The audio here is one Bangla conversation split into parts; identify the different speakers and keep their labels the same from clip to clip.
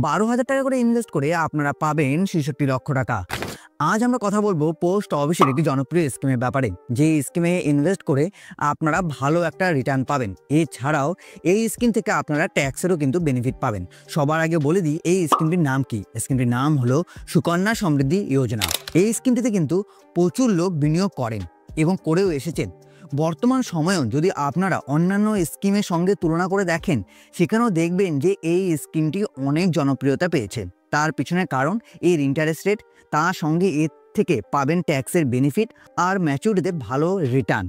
Speaker 1: 12,000 টাকা করে ইনভেস্ট করে আপনারা পাবেন 66 লক্ষ টাকা। আজ আমরা কথা বলবো পোস্ট অফিসের একটি জনপ্রিয় স্কিমের ব্যাপারে, যে স্কিমে ইনভেস্ট করে আপনারা ভালো একটা রিটার্ন পাবেন। এছাড়াও এই স্কিম থেকে আপনারা ট্যাক্সেরও কিন্তু বেনিফিট পাবেন। সবার আগে বলে দিই এই স্কিমটির নাম কি। স্কিমটির নাম হলো সুকন্যা সমৃদ্ধি যোজনা। এই স্কিমটিতে কিন্তু প্রচুর লোক বিনিয়োগ করেন এবং করেও এসেছেন। বর্তমান সময়েও যদি আপনারা অন্যান্য স্কিমের সঙ্গে তুলনা করে দেখেন, সেখানেও দেখবেন যে এই স্কিমটি অনেক জনপ্রিয়তা পেয়েছে। তার পিছনে কারণ এর ইন্টারেস্ট রেট, তার সঙ্গে এর থেকে পাবেন ট্যাক্সের বেনিফিট আর ম্যাচুরিটিতে ভালো রিটার্ন।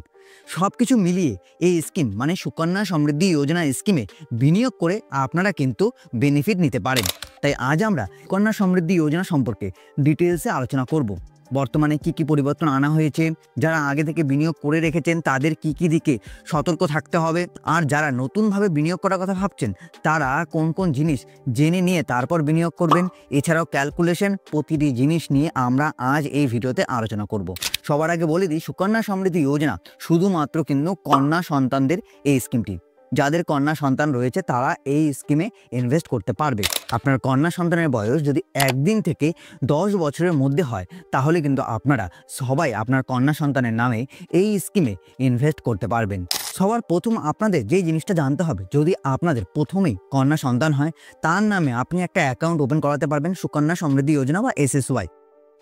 Speaker 1: সব কিছু মিলিয়ে এই স্কিম মানে সুকন্যা সমৃদ্ধি যোজনা স্কিমে বিনিয়োগ করে আপনারা কিন্তু বেনিফিট নিতে পারেন। তাই আজ আমরা সুকন্যা সমৃদ্ধি যোজনা সম্পর্কে ডিটেলসে আলোচনা করব। বর্তমানে কি কি পরিবর্তন আনা হয়েছে, যারা আগে থেকে বিনিয়োগ করে রেখেছেন তাদের কি কি দিকে সতর্ক থাকতে হবে, আর যারা নতুনভাবে বিনিয়োগ করার কথা ভাবছেন তারা কোন কোন জিনিস জেনে নিয়ে তারপর বিনিয়োগ করবেন। এছাড়াও ক্যালকুলেশন, প্রতিটি জিনিস নিয়ে আমরা আজ এই ভিডিওতে আলোচনা করব। সবার আগে বলে দিই, সুকন্যা সমৃদ্ধি যোজনা শুধুমাত্র কিন্তু কন্যা সন্তানদের এই স্কিমটি। যাদের কন্যা সন্তান রয়েছে তারা এই স্কিমে ইনভেস্ট করতে পারবে। আপনার কন্যা সন্তানের বয়স যদি 1 দিন থেকে 10 বছরের মধ্যে হয়, তাহলে কিন্তু আপনারা সবাই আপনার কন্যা সন্তানের নামে এই স্কিমে ইনভেস্ট করতে পারবেন। সবার প্রথম আপনাদের যে জিনিসটা জানতে হবে, যদি আপনাদের প্রথমেই কন্যা সন্তান হয়, তার নামে আপনি একটা অ্যাকাউন্ট ওপেন করাতে পারবেন সুকন্যা সমৃদ্ধি যোজনা বা SSY।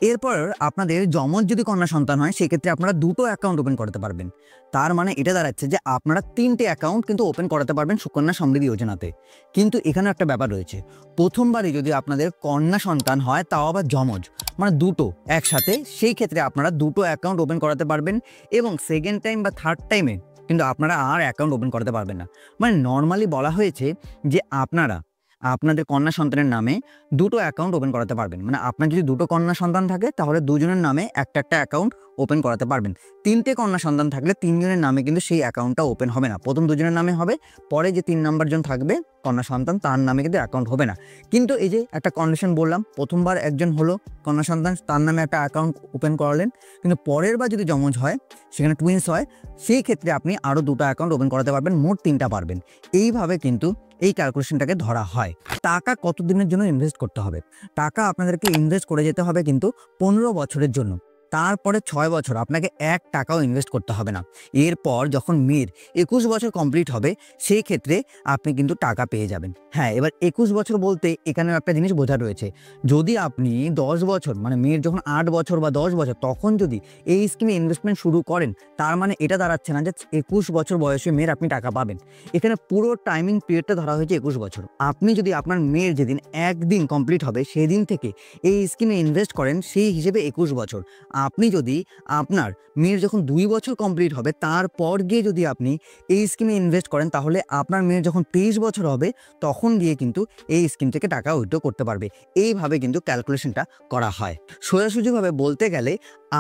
Speaker 1: এরপর আপনাদের যমজ যদি কন্যা সন্তান হয়, সেক্ষেত্রে আপনারা 2টো অ্যাকাউন্ট ওপেন করতে পারবেন। তার মানে এটা দাঁড়াচ্ছে যে আপনারা 3টে অ্যাকাউন্ট কিন্তু ওপেন করাতে পারবেন সুকন্যা সমৃদ্ধি যোজনাতে। কিন্তু এখানে একটা ব্যাপার রয়েছে, প্রথমবারই যদি আপনাদের কন্যা সন্তান হয়, তাও আবার যমজ, মানে 2টো একসাথে, সেই ক্ষেত্রে আপনারা 2টো অ্যাকাউন্ট ওপেন করাতে পারবেন এবং সেকেন্ড টাইম বা থার্ড টাইমে কিন্তু আপনারা আর অ্যাকাউন্ট ওপেন করতে পারবেন না। মানে নর্মালি বলা হয়েছে যে আপনারা আপনাদের কন্যা সন্তানের নামে 2টো অ্যাকাউন্ট ওপেন করাতে পারবেন। মানে আপনার যদি 2টো কন্যা সন্তান থাকে তাহলে দুজনের নামে একটা একটা অ্যাকাউন্ট ওপেন করাতে পারবেন। 3টে কন্যা সন্তান থাকলে 3 জনের নামে কিন্তু সেই অ্যাকাউন্টটা ওপেন হবে না। প্রথম 2জনের নামে হবে, পরে যে 3 নম্বর জন থাকবে কন্যা সন্তান তার নামে কিন্তু অ্যাকাউন্ট হবে না। কিন্তু এই যে একটা কন্ডিশন বললাম, প্রথমবার একজন হলো কন্যা সন্তান, তার নামে একটা অ্যাকাউন্ট ওপেন করালেন, কিন্তু পরের বার যদি যমজ হয়, সেখানে টুইন্স হয়, সেই ক্ষেত্রে আপনি আরও 2টো অ্যাকাউন্ট ওপেন করাতে পারবেন, মোট 3টা পারবেন। এইভাবে কিন্তু এই ক্যালকুলেশনটাকে ধরা হয়। টাকা কতদিনের জন্য ইনভেস্ট করতে হবে? টাকা আপনাদেরকে ইনভেস্ট করে যেতে হবে কিন্তু 15 বছরের জন্য। তারপরে 6 বছর আপনাকে 1 টাকাও ইনভেস্ট করতে হবে না। এরপর যখন মেয়ের 21 বছর কমপ্লিট হবে, সেই ক্ষেত্রে আপনি কিন্তু টাকা পেয়ে যাবেন। হ্যাঁ, এবার 21 বছর বলতে এখানেও একটা জিনিস বোঝা রয়েছে। যদি আপনি 10 বছর মানে মেয়ের যখন 8 বছর বা 10 বছর তখন যদি এই স্কিমে ইনভেস্টমেন্ট শুরু করেন, তার মানে এটা দাঁড়াচ্ছে না যে 21 বছর বয়সে মেয়ের আপনি টাকা পাবেন। এখানে পুরো টাইমিং পিরিয়ডটা ধরা হয়েছে 21 বছর। আপনি যদি আপনার মেয়ের যেদিন 1 দিন কমপ্লিট হবে সেদিন থেকে এই স্কিমে ইনভেস্ট করেন, সেই হিসেবে 21 বছর। আপনি যদি আপনার মেয়ের যখন 2 বছর কমপ্লিট হবে তারপর গিয়ে যদি আপনি এই স্কিমে ইনভেস্ট করেন, তাহলে আপনার মেয়ের যখন 23 বছর হবে তখন গিয়ে কিন্তু এই স্কিম থেকে টাকা উইথড্র করতে পারবে। এইভাবে কিন্তু ক্যালকুলেশনটা করা হয়। সোজাসুজিভাবে বলতে গেলে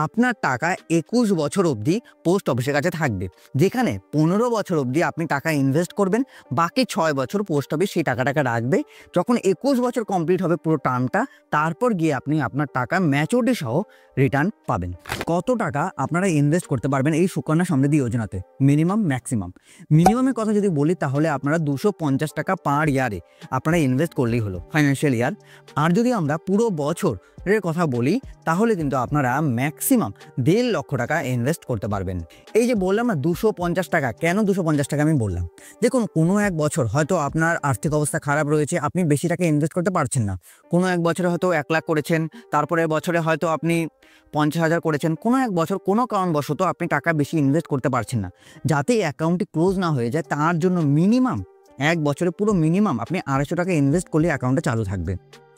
Speaker 1: আপনার টাকা 21 বছর অবধি পোস্ট অফিসের কাছে থাকবে, যেখানে 15 বছর অবধি আপনি টাকা ইনভেস্ট করবেন, বাকি 6 বছর পোস্ট অফিস সেই টাকাটাকে রাখবে। যখন 21 বছর কমপ্লিট হবে পুরো টার্মটা, তারপর গিয়ে আপনি আপনার টাকা ম্যাচুরিটি সহ রিটার্ন পাবেন। কত টাকা আপনারা ইনভেস্ট করতে পারবেন এই সুকন্যা সমৃদ্ধি যোজনাতে? Minimum maximum. মিনিমামের কথা যদি বলি, তাহলে আপনারা 250 টাকা পার ইয়ারে আপনারা ইনভেস্ট করলেই হলো ফাইন্যান্সিয়াল ইয়ার। আর যদি আমরা পুরো বছরের কথা বলি, তাহলে কিন্তু আপনারা ম্যাক্সিমাম 1.5 লক্ষ টাকা ইনভেস্ট করতে পারবেন। এই যে বললাম না 250 টাকা, কেন 250 টাকা আমি বললাম? দেখুন, কোনো এক বছর হয়তো আপনার আর্থিক অবস্থা খারাপ রয়েছে, আপনি বেশি টাকা ইনভেস্ট করতে পারছেন না। কোনো এক বছরে হয়তো 1 লাখ করেছেন, তারপরের বছরে হয়তো আপনি 50,000 করেছেন। কোনো এক বছর কোনো কারণবশত আপনি টাকা বেশি ইনভেস্ট করতে পারছেন না। যাতে অ্যাকাউন্টটি ক্লোজ না হয়ে যায়, তার জন্য মিনিমাম 1 বছরে পুরো মিনিমাম আপনি 250 টাকা ইনভেস্ট করলে অ্যাকাউন্টটা চালু থাকবে।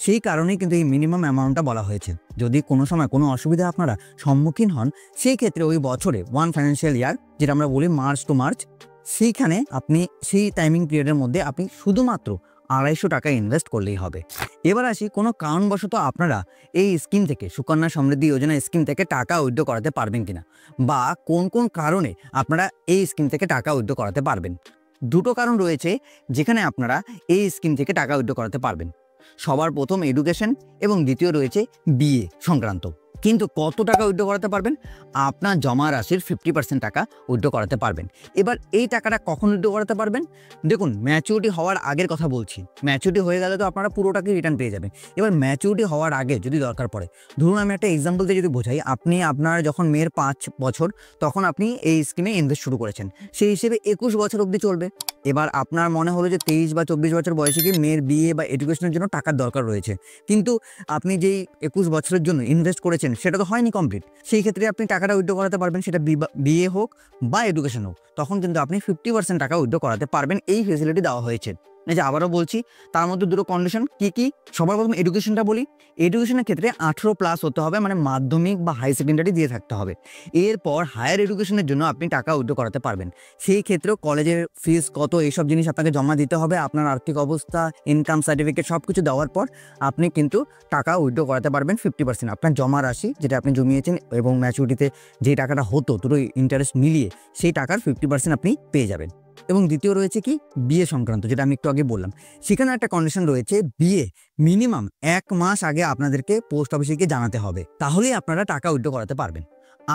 Speaker 1: সেই কারণেই কিন্তু এই মিনিমাম অ্যামাউন্টটা বলা হয়েছে। যদি কোনো সময় কোনো অসুবিধা আপনারা সম্মুখীন হন, সেই ক্ষেত্রে ওই বছরে 1 ফাইন্যান্সিয়াল ইয়ার, যেটা আমরা বলি মার্চ টু মার্চ, সেইখানে আপনি সেই টাইমিং পিরিয়ডের মধ্যে আপনি শুধুমাত্র 250 টাকা ইনভেস্ট করলেই হবে। এবার আসি, কোনো কারণবশত আপনারা এই স্কিম থেকে সুকন্যা সমৃদ্ধি যোজনা স্কিম থেকে টাকা উইথড্র করাতে পারবেন কিনা, বা কোন কোন কারণে আপনারা এই স্কিম থেকে টাকা উইথড্র করাতে পারবেন। 2টো কারণ রয়েছে যেখানে আপনারা এই স্কিম থেকে টাকা উইথড্র করাতে পারবেন। সবার প্রথম এডুকেশন এবং দ্বিতীয় রয়েছে বিয়ে সংক্রান্ত। কিন্তু কত টাকা উইথড্র করাতে পারবেন? আপনার জমা রাশির 50% টাকা উইথড্র করাতে পারবেন। এবার এই টাকাটা কখন উইথড্র করাতে পারবেন? দেখুন, ম্যাচুরিটি হওয়ার আগের কথা বলছি। ম্যাচুরিটি হয়ে গেলে তো আপনারা পুরো টাকাই রিটার্ন পেয়ে যাবেন। এবার ম্যাচুরিটি হওয়ার আগে যদি দরকার পড়ে, ধরুন আমি একটা এক্সাম্পল দিয়ে যদি বোঝাই, আপনি আপনার যখন মেয়ের 5 বছর তখন আপনি এই স্কিমে ইনভেস্ট শুরু করেছেন, সেই হিসেবে 21 বছর অবধি চলবে। এবার আপনার মনে হলো যে 23 বা 24 বছর বয়সে গিয়ে মেয়ের বিয়ে বা এডুকেশনের জন্য টাকার দরকার রয়েছে, কিন্তু আপনি যেই 21 বছরের জন্য ইনভেস্ট করেছেন সেটা তো হয়নি কমপ্লিট। সেই ক্ষেত্রে আপনি টাকাটা উইথড্র করাতে পারবেন, সেটা বিয়ে হোক বা এডুকেশন হোক, তখন কিন্তু আপনি 50% টাকা উইথড্র করাতে পারবেন। এই ফেসিলিটি দেওয়া হয়েছে। এই যে আবারও বলছি, তার মধ্যে দুটো কন্ডিশন কি কি? সবার প্রথম এডুকেশনটা বলি। এডুকেশনের ক্ষেত্রে 18+ হতে হবে, মানে মাধ্যমিক বা হাই সেকেন্ডারি দিয়ে থাকতে হবে। এরপর হায়ার এডুকেশনের জন্য আপনি টাকা উইথড্র করাতে পারবেন। সেই ক্ষেত্রেও কলেজের ফিস কত, এইসব জিনিস আপনাকে জমা দিতে হবে। আপনার আর্থিক অবস্থা, ইনকাম সার্টিফিকেট সব কিছু দেওয়ার পর আপনি কিন্তু টাকা উইথড্র করাতে পারবেন 50%। আপনার জমা রাশি যেটা আপনি জমিয়েছেন এবং ম্যাচুরিটিতে যে টাকাটা হতো দুটো ইন্টারেস্ট মিলিয়ে, সেই টাকার 50% আপনি পেয়ে যাবেন। এবং দ্বিতীয় রয়েছে কি, বিয়ে সংক্রান্ত, যেটা আমি একটু আগে বললাম। সেখানে একটা কন্ডিশন রয়েছে, বিয়ে মিনিমাম 1 মাস আগে আপনাদেরকে পোস্ট অফিসে গিয়ে জানাতে হবে, তাহলেই আপনারা টাকা উইথড্র করাতে পারবেন।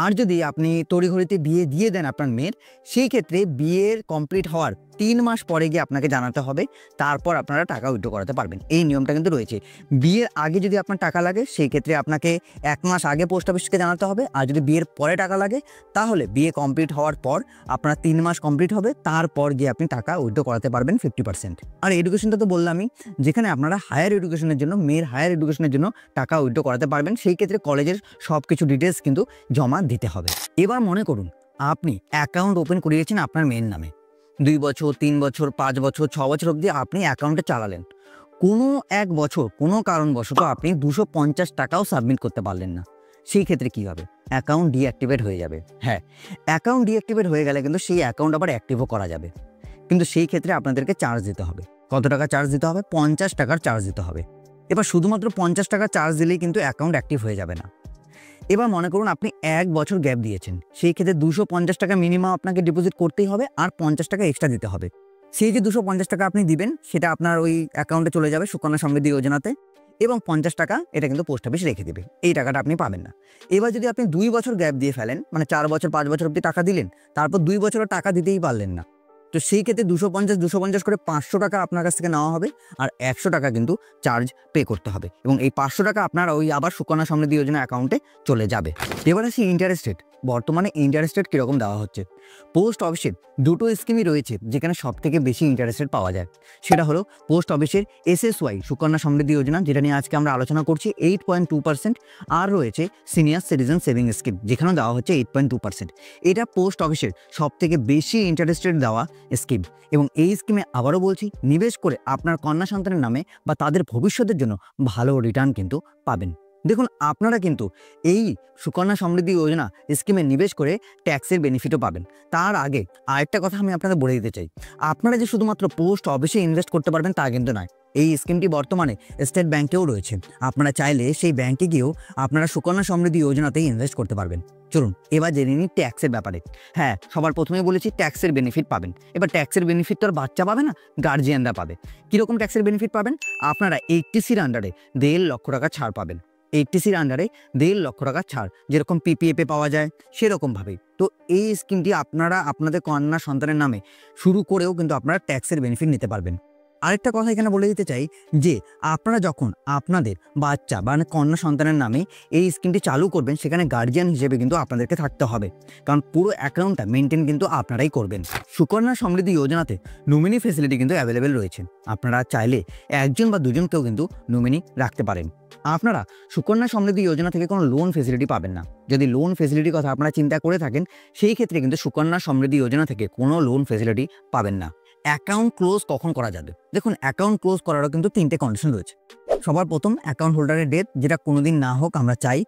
Speaker 1: আর যদি আপনি তড়িঘড়িতে বিয়ে দিয়ে দেন আপনার মেয়ের, সেই ক্ষেত্রে বিয়ের কমপ্লিট হওয়ার 3 মাস পরে গিয়ে আপনাকে জানাতে হবে, তারপর আপনারা টাকা উইথড্র করাতে পারবেন। এই নিয়মটা কিন্তু রয়েছে। বিয়ের আগে যদি আপনার টাকা লাগে, সেই ক্ষেত্রে আপনাকে 1 মাস আগে পোস্ট অফিসকে জানাতে হবে। আর যদি বিয়ের পরে টাকা লাগে, তাহলে বিয়ে কমপ্লিট হওয়ার পর আপনার 3 মাস কমপ্লিট হবে, তারপর গিয়ে আপনি টাকা উইথড্র করাতে পারবেন 50%। আর এডুকেশনটা তো বললামই, যেখানে আপনারা হায়ার এডুকেশনের জন্য, মেয়ের হায়ার এডুকেশনের জন্য টাকা উইথড্র করাতে পারবেন। সেই ক্ষেত্রে কলেজের সব কিছু ডিটেলস কিন্তু জমা দিতে হবে। এবার মনে করুন আপনি অ্যাকাউন্ট ওপেন করিয়েছেন আপনার মেয়ের নামে। 2 বছর, 3 বছর, 5 বছর, 6 বছর অবধি আপনি অ্যাকাউন্টে চালালেন। কোনো এক বছর কোনো কারণবশত আপনি 250 টাকাও সাবমিট করতে পারলেন না। সেই ক্ষেত্রে কি হবে? অ্যাকাউন্ট ডিঅ্যাক্টিভেট হয়ে যাবে। হ্যাঁ, অ্যাকাউন্ট ডিঅ্যাক্টিভেট হয়ে গেলে কিন্তু সেই অ্যাকাউন্ট আবার অ্যাক্টিভও করা যাবে, কিন্তু সেই ক্ষেত্রে আপনাদেরকে চার্জ দিতে হবে। কত টাকা চার্জ দিতে হবে? 50 টাকার চার্জ দিতে হবে। এবার শুধুমাত্র 50 টাকা চার্জ দিলেই কিন্তু অ্যাকাউন্ট অ্যাক্টিভ হয়ে যাবে না। এবার মনে করুন আপনি 1 বছর গ্যাপ দিয়েছেন, সেই ক্ষেত্রে 250 টাকা মিনিমাম আপনাকে ডিপোজিট করতেই হবে, আর 50 টাকা এক্সট্রা দিতে হবে। সেই যে 250 টাকা আপনি দিবেন, সেটা আপনার ওই অ্যাকাউন্টে চলে যাবে সুকন্যা সমৃদ্ধি যোজনাতে, এবং 50 টাকা এটা কিন্তু পোস্ট অফিস রেখে দেবে। এই টাকাটা আপনি পাবেন না। এবার যদি আপনি 2 বছর গ্যাপ দিয়ে ফেলেন, মানে 4 বছর 5 বছর অব্দি টাকা দিলেন, তারপর 2 বছরও টাকা দিতেই পারলেন না, তো সেই ক্ষেত্রে 250 করে 500 টাকা আপনার কাছ থেকে নেওয়া হবে, আর 100 টাকা কিন্তু চার্জ পে করতে হবে, এবং এই 500 টাকা আপনার ওই আবার সুকন্যা সমৃদ্ধি যোজনা অ্যাকাউন্টে চলে যাবে। এবার আসি ইন্টারেস্ট রেট। বর্তমানে ইন্টারেস্ট রেট কীরকম দেওয়া হচ্ছে? পোস্ট অফিসের দুটো স্কিমই রয়েছে যেখানে সবথেকে বেশি ইন্টারেস্ট রেট পাওয়া যায়। সেটা হলো পোস্ট অফিসের SSY সুকন্যা সমৃদ্ধি যোজনা, যেটা নিয়ে আজকে আমরা আলোচনা করছি, 8.2%। আর রয়েছে সিনিয়র সিটিজেন সেভিং স্কিম, যেখানেও দেওয়া হচ্ছে 8.2%। এটা পোস্ট অফিসের সবথেকে বেশি ইন্টারেস্ট রেট দেওয়া স্কিম, এবং এই স্কিমে আবারও বলছি, নিবেশ করে আপনার কন্যা সন্তানের নামে বা তাদের ভবিষ্যতের জন্য ভালো রিটার্ন কিন্তু পাবেন। দেখুন, আপনারা কিন্তু এই সুকন্যা সমৃদ্ধি যোজনা স্কিমে নিবেশ করে ট্যাক্সের বেনিফিটও পাবেন। তার আগে আরেকটা কথা আমি আপনাদের বলে দিতে চাই, আপনারা যে শুধুমাত্র পোস্ট অফিসে ইনভেস্ট করতে পারবেন তা কিন্তু নয়। এই স্কিমটি বর্তমানে স্টেট ব্যাংকেও রয়েছে। আপনারা চাইলে সেই ব্যাংকে গিয়েও আপনারা সুকন্যা সমৃদ্ধি যোজনাতেই ইনভেস্ট করতে পারবেন। চলুন এবার জেনে নিই ট্যাক্সের ব্যাপারে। হ্যাঁ, সবার প্রথমেই বলেছি ট্যাক্সের বেনিফিট পাবেন। এবার ট্যাক্সের বেনিফিট তো আর বাচ্চা পাবে না, গার্জিয়ানরা পাবে। কীরকম ট্যাক্সের বেনিফিট পাবেন? আপনারা 80Cর আন্ডারে 1.5 লক্ষ টাকা ছাড় পাবেন। 80Cর আন্ডারে 1.5 লক্ষ টাকা ছাড়, যেরকম PPF পাওয়া যায় সেরকমভাবেই। তো এই স্কিমটি আপনারা আপনাদের কন্যা সন্তানের নামে শুরু করেও কিন্তু আপনারা ট্যাক্সের বেনিফিট নিতে পারবেন। আরেকটা কথা এখানে বলে দিতে চাই যে আপনারা যখন আপনাদের বাচ্চা বা কন্যা সন্তানের নামে এই স্কিমটি চালু করবেন, সেখানে গার্জিয়ান হিসেবে কিন্তু আপনাদেরকে থাকতে হবে, কারণ পুরো অ্যাকাউন্টটা মেনটেন কিন্তু আপনারাই করবেন। সুকন্যা সমৃদ্ধি যোজনাতে নমিনি ফেসিলিটি কিন্তু অ্যাভেলেবেল রয়েছে। আপনারা চাইলে 1 বা 2জনকেও কিন্তু নমিনি রাখতে পারেন। আপনারা সুকন্যা সমৃদ্ধি যোজনা থেকে কোনো লোন ফেসিলিটি পাবেন না। যদি লোন ফেসিলিটির কথা আপনারা চিন্তা করে থাকেন, সেই ক্ষেত্রে কিন্তু সুকন্যা সমৃদ্ধি যোজনা থেকে কোনো লোন ফেসিলিটি পাবেন না। অ্যাকাউন্ট ক্লোজ কখন করা যাবে? দেখুন, অ্যাকাউন্ট ক্লোজ করারও কিন্তু 3টে কন্ডিশন রয়েছে। সবার প্রথম, অ্যাকাউন্ট হোল্ডারের ডেথ, যেটা কোনোদিন না হোক আমরা চাই,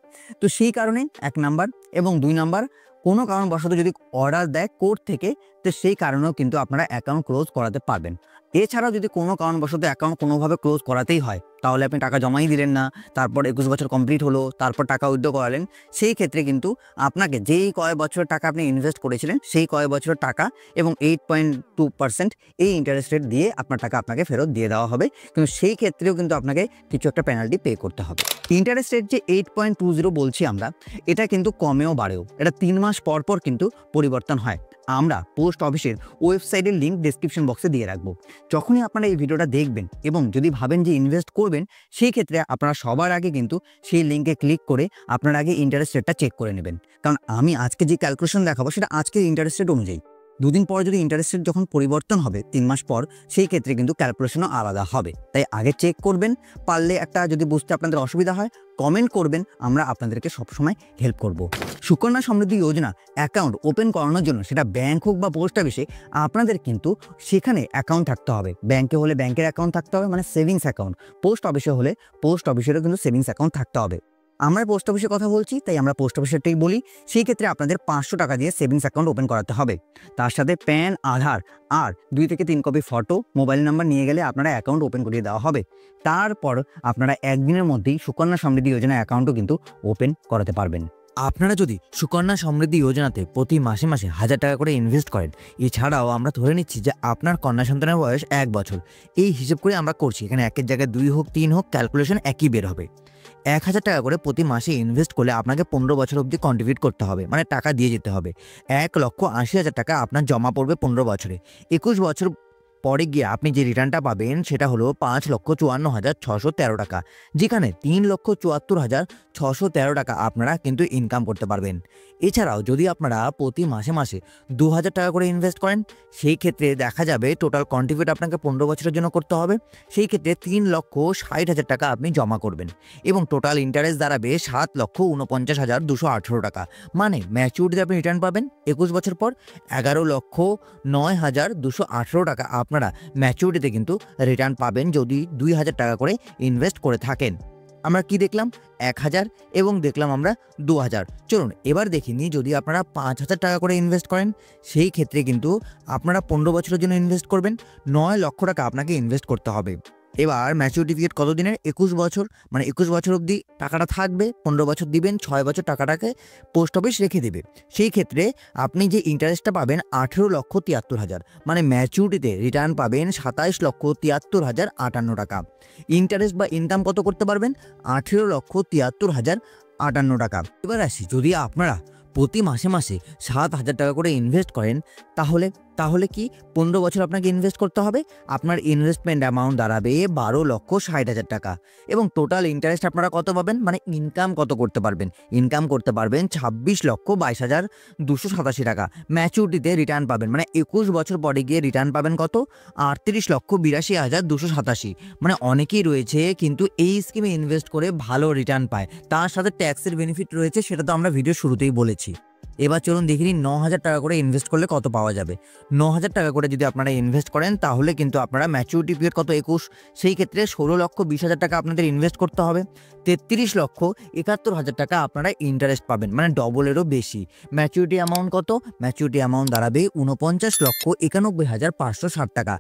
Speaker 1: তো সেই কারণে 1 নাম্বার, এবং 2 নাম্বার, কোনো কারণবশত যদি অর্ডার দেয় কোর্ট থেকে, তো সেই কারণেও কিন্তু আপনারা অ্যাকাউন্ট ক্লোজ করাতে পারবেন। এছাড়াও যদি কোনো কারণবশত অ্যাকাউন্ট কোনোভাবে ক্লোজ করাতেই হয়, তাহলে আপনি টাকা জমাই দিলেন না, তারপর 21 বছর কমপ্লিট হলো, তারপর টাকা উইথড্র করালেন, সেই ক্ষেত্রে কিন্তু আপনাকে যেই কয় বছরের টাকা আপনি ইনভেস্ট করেছিলেন সেই কয় বছরের টাকা এবং 8.2% এই ইন্টারেস্ট রেট দিয়ে আপনার টাকা আপনাকে ফেরত দিয়ে দেওয়া হবে। কিন্তু সেই ক্ষেত্রেও কিন্তু আপনাকে কিছু একটা পেনাল্টি পে করতে হবে। ইন্টারেস্ট রেট যে 8.20 বলছি আমরা, এটা কিন্তু কমেও বাড়েও, এটা 3 মাস পর পর কিন্তু পরিবর্তন হয়। আমরা পোস্ট অফিসের ওয়েবসাইটের লিঙ্ক ডেসক্রিপশন বক্সে দিয়ে রাখবো। যখনই আপনারা এই ভিডিওটা দেখবেন এবং যদি ভাবেন যে ইনভেস্ট করবেন, সেই ক্ষেত্রে আপনারা সবার আগে কিন্তু সেই লিঙ্কে ক্লিক করে আপনার আগে ইন্টারেস্ট রেটটা চেক করে নেবেন। কারণ আমি আজকে যে ক্যালকুলেশন দেখাবো সেটা আজকের ইন্টারেস্ট রেট অনুযায়ী। দুদিন পর যদি ইন্টারেস্ট রেট যখন পরিবর্তন হবে 3 মাস পর, সেই ক্ষেত্রে কিন্তু ক্যালকুলেশনও আলাদা হবে। তাই আগে চেক করবেন। পারলে একটা যদি বুঝতে আপনাদের অসুবিধা হয় কমেন্ট করবেন, আমরা আপনাদেরকে সবসময় হেল্প করব। সুকন্যা সমৃদ্ধি যোজনা অ্যাকাউন্ট ওপেন করানোর জন্য, সেটা ব্যাংক হোক বা পোস্ট অফিসে, আপনাদের কিন্তু সেখানে অ্যাকাউন্ট থাকতে হবে। ব্যাংকে হলে ব্যাংকের অ্যাকাউন্ট থাকতে হবে, মানে সেভিংস অ্যাকাউন্ট। পোস্ট অফিসে হলে পোস্ট অফিসেরও কিন্তু সেভিংস অ্যাকাউন্ট থাকতে হবে। আমরা পোস্ট অফিসের কথা বলছি, তাই আমরা পোস্ট অফিসেরটাই বলি। সেই ক্ষেত্রে আপনাদের 500 টাকা দিয়ে সেভিংস অ্যাকাউন্ট ওপেন করাতে হবে। তার সাথে প্যান, আধার আর 2 থেকে 3 কপি ফটো, মোবাইল নাম্বার নিয়ে গেলে আপনারা অ্যাকাউন্ট ওপেন করিয়ে দেওয়া হবে। তারপর আপনারা একদিনের মধ্যেই সুকন্যা সমৃদ্ধি যোজনা অ্যাকাউন্টও কিন্তু ওপেন করাতে পারবেন। আপনারা যদি সুকন্যা সমৃদ্ধি যোজনাতে প্রতি মাসে মাসে 1000 টাকা করে ইনভেস্ট করেন, এছাড়াও আমরা ধরে নিচ্ছি যে আপনার কন্যা সন্তানের বয়স 1 বছর, এই হিসেব করে আমরা করছি, এখানে 1-এর জায়গায় 2 হোক 3 হোক, ক্যালকুলেশন একই বের হবে। 1000 টাকা করে প্রতি মাসে ইনভেস্ট করলে আপনাকে 15 বছর অবধি কন্ট্রিবিউট করতে হবে, মানে টাকা দিয়ে যেতে হবে। 1,80,000 টাকা আপনার জমা পড়বে 15 বছরে। 21 বছর পরে গিয়ে আপনি যে রিটার্নটা পাবেন সেটা হলো 5,54,613 টাকা, যেখানে 3,74,613 টাকা আপনারা কিন্তু ইনকাম করতে পারবেন। এছাড়াও যদি আপনারা প্রতি মাসে মাসে 2000 টাকা করে ইনভেস্ট করেন, সেই ক্ষেত্রে দেখা যাবে টোটাল কন্ট্রিবিউট আপনাকে 15 বছরের জন্য করতে হবে। সেই ক্ষেত্রে 3,60,000 টাকা আপনি জমা করবেন এবং টোটাল ইন্টারেস্ট দাঁড়াবে 7,49,218 টাকা, মানে ম্যাচুরিটিতে আপনি রিটার্ন পাবেন 21 বছর পর 11,09,218 টাকা আপনারা ম্যাচুরিটিতে কিন্তু রিটার্ন পাবেন যদি 2000 টাকা করে ইনভেস্ট করে থাকেন। আমরা কি দেখলাম? 1000 এবং দেখলাম আমরা 2000। চলুন এবার দেখিনি যদি আপনারা 5000 টাকা করে ইনভেস্ট করেন, সেই ক্ষেত্রে কিন্তু আপনারা 15 বছরের জন্য ইনভেস্ট করবেন, 9 লক্ষ টাকা আপনাকে ইনভেস্ট করতে হবে। এবার ম্যাচুরিটি পিরিয়ড কত দিনের? 21 বছর, মানে 21 বছর অবধি টাকাটা থাকবে, 15 বছর দিবেন, 6 বছর টাকাটাকে পোস্ট অফিস রেখে দেবে। সেই ক্ষেত্রে আপনি যে ইন্টারেস্টটা পাবেন 18,73,000, মানে ম্যাচুরিটিতে রিটার্ন পাবেন 27,73,058 টাকা। ইন্টারেস্ট বা ইনকাম কত করতে পারবেন? 18,73,058 টাকা। এবার আসি, যদি আপনারা প্রতি মাসে মাসে 7,000 টাকা করে ইনভেস্ট করেন, তাহলে কি 15 বছর আপনাকে ইনভেস্ট করতে হবে? আপনার ইনভেস্টমেন্ট অ্যামাউন্ট দাঁড়াবে 12,60,000 টাকা এবং টোটাল ইন্টারেস্ট আপনারা কত পাবেন, মানে ইনকাম কত করতে পারবেন? ইনকাম করতে পারবেন 26,22,287 টাকা। ম্যাচুরিটিতে রিটার্ন পাবেন, মানে 21 বছর পরে গিয়ে রিটার্ন পাবেন কত? 38,82,287। মানে অনেকেই রয়েছে কিন্তু এই স্কিমে ইনভেস্ট করে ভালো রিটার্ন পায়, তার সাথে ট্যাক্সের বেনিফিট রয়েছে, সেটা তো আমরা ভিডিও শুরুতেই বলেছি। এবার চলুন দেখিনি 9,000 টাকা করে ইনভেস্ট করলে কত পাওয়া যাবে। 9,000 টাকা করে যদি আপনারা ইনভেস্ট করেন, তাহলে কিন্তু আপনারা ম্যাচুরিটি পিরিয়ড কত? 21, সেই ক্ষেত্রে 16,20,000 টাকা আপনাদের ইনভেস্ট করতে হবে। 33,71,000 টাকা আপনারা ইন্টারেস্ট পাবেন, মানে ডবলেরও বেশি। ম্যাচুরিটি অ্যামাউন্ট কত? ম্যাচুরিটি অ্যামাউন্ট দাঁড়াবে 49,91,560 টাকা।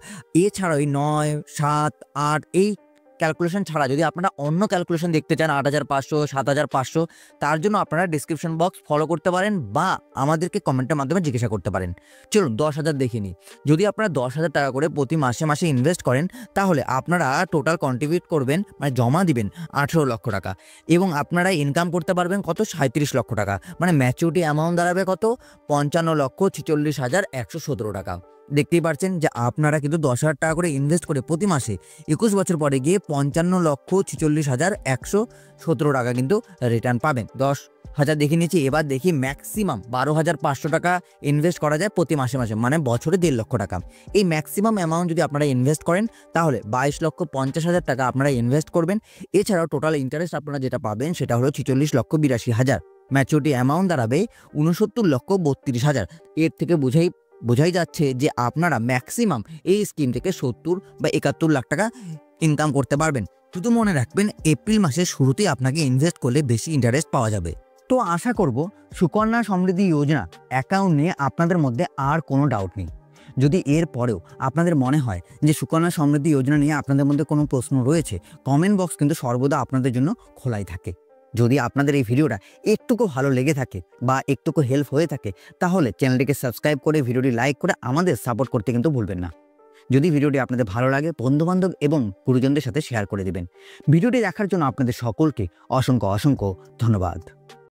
Speaker 1: এছাড়াও এই 9, 7, 8 এই ক্যালকুলেশন ছাড়া যদি আপনারা অন্য ক্যালকুলেশন দেখতে চান 8,500, 7,500, তার জন্য আপনারা ডিসক্রিপশন বক্স ফলো করতে পারেন বা আমাদেরকে কমেন্টের মাধ্যমে জিজ্ঞাসা করতে পারেন। চলুন 10,000 দেখে নিই। যদি আপনারা 10,000 টাকা করে প্রতি মাসে মাসে ইনভেস্ট করেন, তাহলে আপনারা টোটাল কন্ট্রিবিউট করবেন, মানে জমা দিবেন 18 লক্ষ টাকা এবং আপনারা ইনকাম করতে পারবেন কত? 37 লক্ষ টাকা, মানে ম্যাচুরিটি অ্যামাউন্ট দাঁড়াবে কত? 55,46,117 টাকা। দেখতেই পাচ্ছেন যে আপনারা কিন্তু 10,000 টাকা করে ইনভেস্ট করে প্রতি মাসে 21 বছর পরে গিয়ে 55,46,117 টাকা কিন্তু রিটার্ন পাবেন। 10,000 দেখে নিয়েছি। এবার দেখি ম্যাক্সিমাম 12,500 টাকা ইনভেস্ট করা যায় প্রতি মাসে মাসে, মানে বছরে 1.5 লক্ষ টাকা। এই ম্যাক্সিমাম অ্যামাউন্ট যদি আপনারা ইনভেস্ট করেন, তাহলে 22,50,000 টাকা আপনারা ইনভেস্ট করবেন। এছাড়াও টোটাল ইন্টারেস্ট আপনারা যেটা পাবেন সেটা হলো 46,82,000। ম্যাচুরিটি অ্যামাউন্ট দাঁড়াবে 69,32,000। এর থেকে বোঝাই যাচ্ছে যে আপনারা ম্যাক্সিমাম এই স্কিম থেকে 70 বা 71 লাখ টাকা ইনকাম করতে পারবেন। শুধু মনে রাখবেন এপ্রিল মাসের শুরুতেই আপনাকে ইনভেস্ট করলে বেশি ইন্টারেস্ট পাওয়া যাবে। তো আশা করব সুকন্যা সমৃদ্ধি যোজনা অ্যাকাউন্ট নিয়ে আপনাদের মধ্যে আর কোনো ডাউট নেই। যদি এর পরেও আপনাদের মনে হয় যে সুকন্যা সমৃদ্ধি যোজনা নিয়ে আপনাদের মধ্যে কোনো প্রশ্ন রয়েছে, কমেন্ট বক্স কিন্তু সর্বদা আপনাদের জন্য খোলাই থাকে। যদি আপনাদের এই ভিডিওটা একটুকু ভালো লেগে থাকে বা একটুকু হেল্প হয়ে থাকে, তাহলে চ্যানেলটিকে সাবস্ক্রাইব করে ভিডিওটি লাইক করে আমাদের সাপোর্ট করতে কিন্তু ভুলবেন না। যদি ভিডিওটি আপনাদের ভালো লাগে, বন্ধুবান্ধব এবং গুরুজনদের সাথে শেয়ার করে দিবেন। ভিডিওটি দেখার জন্য আপনাদের সকলকে অসংখ্য ধন্যবাদ।